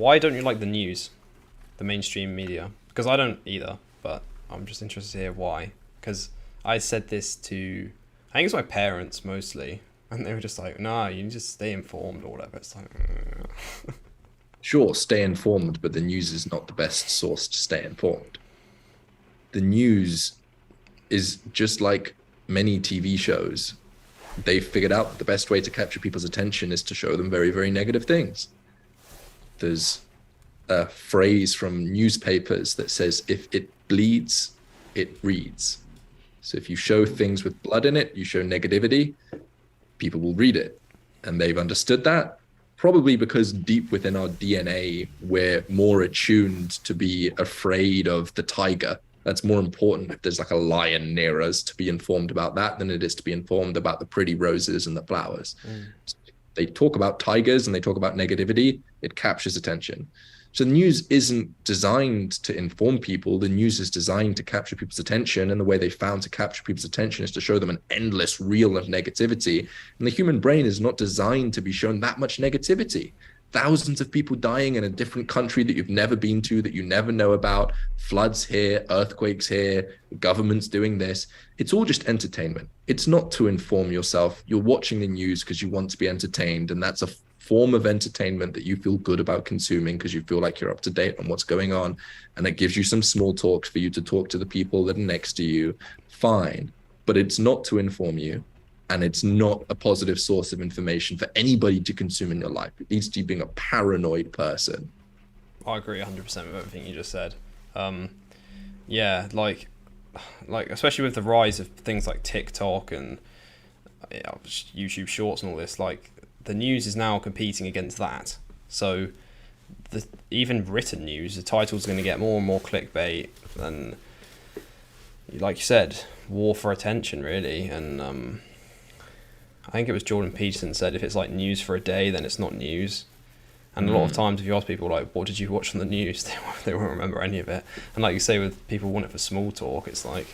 why don't you like the news, the mainstream media? Because I don't either, but I'm just interested to hear why. Because I said this to, I think it's my parents mostly, and they were just like, "Nah, you need to stay informed or whatever." It's like, Sure, stay informed, but the news is not the best source to stay informed. The news is just like many TV shows. They figured out that the best way to capture people's attention is to show them very, very negative things. There's a phrase from newspapers that says, if it bleeds, it reads. So if you show things with blood in it, you show negativity, people will read it. And they've understood that, probably because deep within our DNA, we're more attuned to be afraid of the tiger. That's more important if there's like a lion near us to be informed about that than it is to be informed about the pretty roses and the flowers. mm, They talk about tigers and they talk about negativity, it captures attention. So the news isn't designed to inform people. The news is designed to capture people's attention. And the way they found to capture people's attention is to show them an endless reel of negativity. And the human brain is not designed to be shown that much negativity. Thousands of people dying in a different country that you've never been to, that you never know about, floods here, earthquakes here, the government's doing this. It's all just entertainment. It's not to inform yourself. You're watching the news because you want to be entertained. And that's a form of entertainment that you feel good about consuming because you feel like you're up to date on what's going on. And it gives you some small talks for you to talk to the people that are next to you. Fine. But it's not to inform you. And it's not a positive source of information for anybody to consume in your life. It leads to you being a paranoid person. I agree 100% with everything you just said. Yeah, like especially with the rise of things like TikTok and YouTube Shorts and all this, like the news is now competing against that. So the even written news, the title's going to get more and more clickbait, and like you said, war for attention really. And I think it was Jordan Peterson said if it's like news for a day, then it's not news. And a lot of times, if you ask people like, "What did you watch on the news?" they won't remember any of it. And like you say, with people want it for small talk, it's like,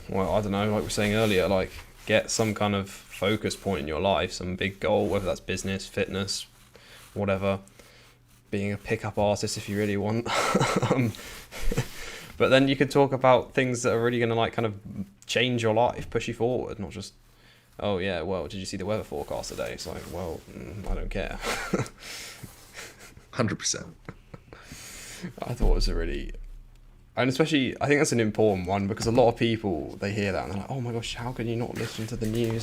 well, I don't know. Like we were saying earlier, like get some kind of focus point in your life, some big goal, whether that's business, fitness, whatever. Being a pickup artist if you really want. um, but then you could talk about things that are really going to like kind of change your life, push you forward, not just, oh yeah, well, did you see the weather forecast today? It's like, well, I don't care. 100%. I thought it was a really, and especially I think that's an important one because a lot of people they hear that and they're like, oh my gosh, how can you not listen to the news?